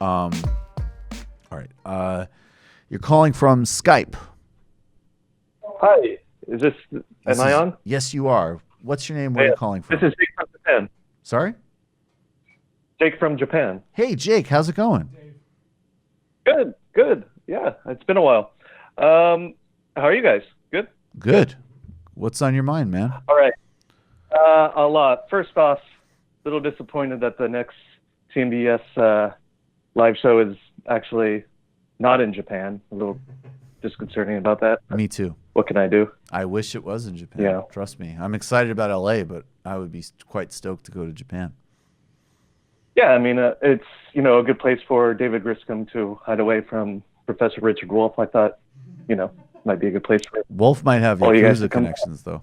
All right. You're calling from Skype. Hi, is this, am I on? Yes, you are. What's your name? Where are Yeah, you calling this from? is Jake from Japan. Sorry? Jake from Japan. Hey, Jake. How's it going? Good, good. Yeah, it's been a while. How are you guys? Good? Good? Good. What's on your mind, man? All right. A lot. First off, a little disappointed that the next TMBS live show is actually not in Japan. A little disconcerting about that. Me too. What can I do? I wish it was in Japan. Yeah. Trust me. I'm excited about LA, but I would be quite stoked to go to Japan. Yeah, I mean, it's, a good place for David Griscom to hide away from Professor Richard Wolff. I thought, might be a good place for Wolf might have all you guys to Yakuza come. connections, though.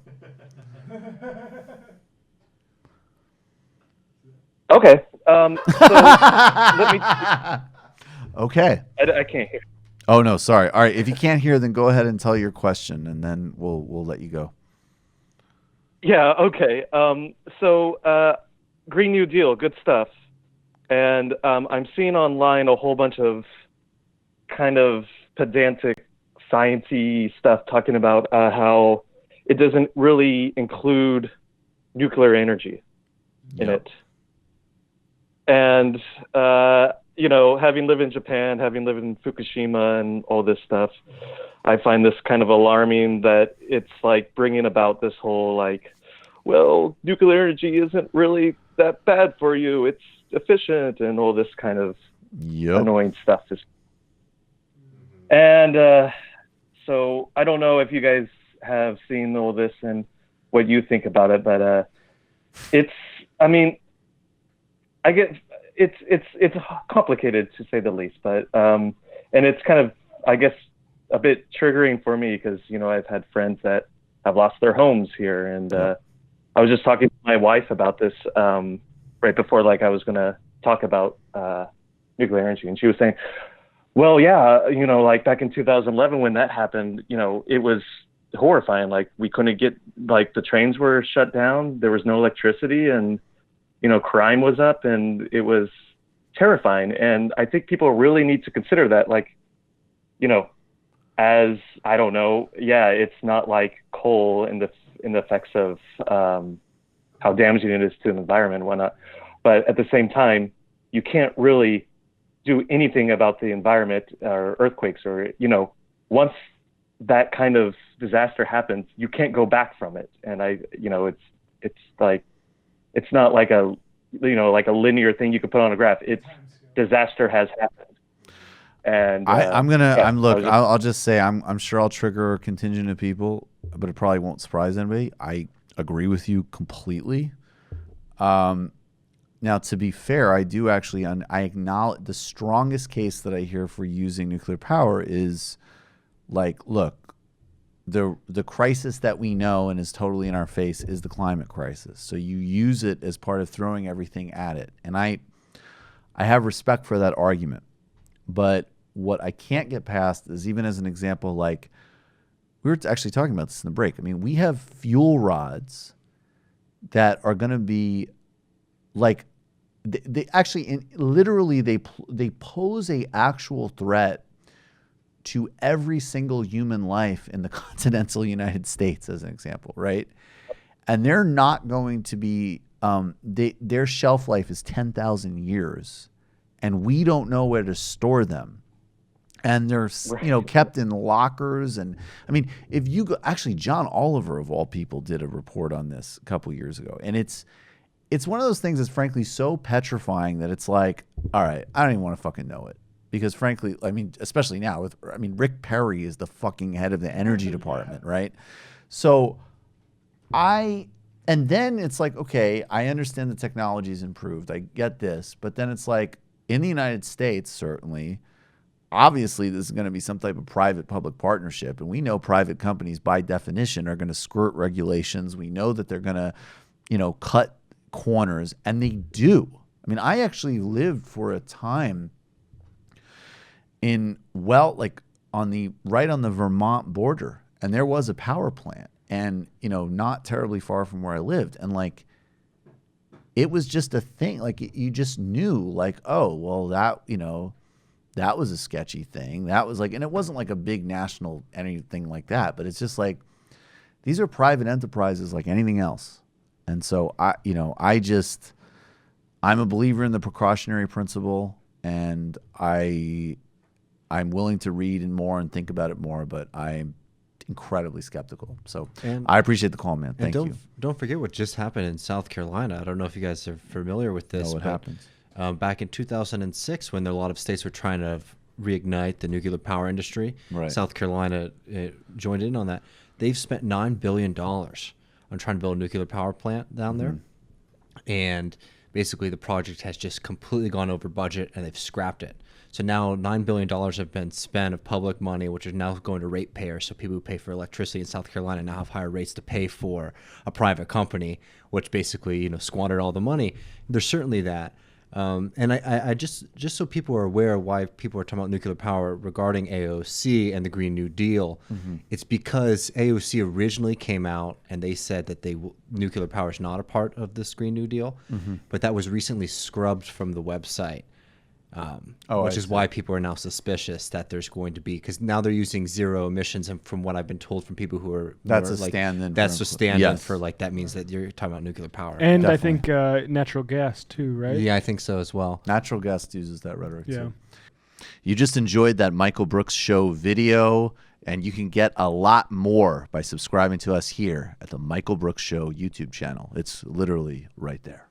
Okay. So let me. Okay. I can't hear. Oh, no, sorry. All right. If you can't hear, then go ahead and tell your question, and then we'll let you go. Yeah. Okay. Green New Deal, good stuff. And I'm seeing online a whole bunch of kind of pedantic, sciencey stuff talking about how it doesn't really include nuclear energy in Yep. it. And having lived in Japan, having lived in Fukushima and all this stuff, I find this kind of alarming that it's like bringing about this whole nuclear energy isn't really that bad for you. It's efficient and all this kind of Yep. annoying stuff. And so I don't know if you guys have seen all this and what you think about it, but I get it's complicated to say the least, but and it's kind of, I guess, a bit triggering for me because I've had friends that have lost their homes here, and I was just talking to my wife about this right before I was going to talk about nuclear energy, and she was saying, well, yeah, back in 2011 when that happened, it was horrifying. We couldn't get, the trains were shut down, there was no electricity, and crime was up, and it was terrifying. And I think people really need to consider that, as, I don't know, yeah, it's not like coal in the effects of how damaging it is to the environment and whatnot. But at the same time, you can't really do anything about the environment or earthquakes or, once that kind of disaster happens, you can't go back from it. And it's not like a linear thing you can put on a graph. It's disaster has happened. And I'll just say I'm sure I'll trigger a contingent of people, but it probably won't surprise anybody. I agree with you completely. Now, to be fair, I do actually I acknowledge the strongest case that I hear for using nuclear power is look, the crisis that we know and is totally in our face is the climate crisis. So you use it as part of throwing everything at it. And I have respect for that argument. But what I can't get past is, even as an example, we were actually talking about this in the break. I mean, we have fuel rods that are going to be they actually literally they pose a actual threat to every single human life in the continental United States, as an example, right? And they're not going to be their shelf life is 10,000 years, and we don't know where to store them. And they're kept in lockers. And I mean, if you go, actually, John Oliver of all people did a report on this a couple years ago, and it's one of those things that's frankly so petrifying that it's all right, I don't even want to fucking know it. Because frankly, I mean, especially now Rick Perry is the fucking head of the energy department, right? So and then it's okay, I understand the technology's improved. I get this. But then it's in the United States, certainly, obviously this is going to be some type of private-public partnership. And we know private companies, by definition, are going to skirt regulations. We know that they're going to, cut corners. And they do. I mean, I actually lived for a time on the Vermont border, and there was a power plant, and not terribly far from where I lived, and it was just a thing. Like you just knew, like, oh, well, that, that was a sketchy thing. That was like, and it wasn't like a big national anything like that, but it's just like, these are private enterprises like anything else. And so I'm a believer in the precautionary principle, and I'm willing to read and more and think about it more, but I'm incredibly skeptical. So I appreciate the call, man. Thank you. Don't forget what just happened in South Carolina. I don't know if you guys are familiar with this. What happens? Back in 2006, when a lot of states were trying to reignite the nuclear power industry, Right. South Carolina joined in on that. They've spent $9 billion on trying to build a nuclear power plant down there. And basically the project has just completely gone over budget, and they've scrapped it. So now $9 billion have been spent of public money, which is now going to ratepayers. So people who pay for electricity in South Carolina now have higher rates to pay for a private company, which basically, squandered all the money. There's certainly that. And I just so people are aware of why people are talking about nuclear power regarding AOC and the Green New Deal, it's because AOC originally came out and they said that nuclear power is not a part of this Green New Deal, but that was recently scrubbed from the website. Which is why people are now suspicious that there's going to be, because now they're using zero emissions, and from what I've been told from people who are That's more a like, stand-in. that's a stand-in Yes. for like, that means that you're talking about nuclear power. And Definitely. I think natural gas too, right? Yeah, I think so as well. Natural gas uses that rhetoric Yeah. too. You just enjoyed that Michael Brooks Show video, and you can get a lot more by subscribing to us here at the Michael Brooks Show YouTube channel. It's literally right there.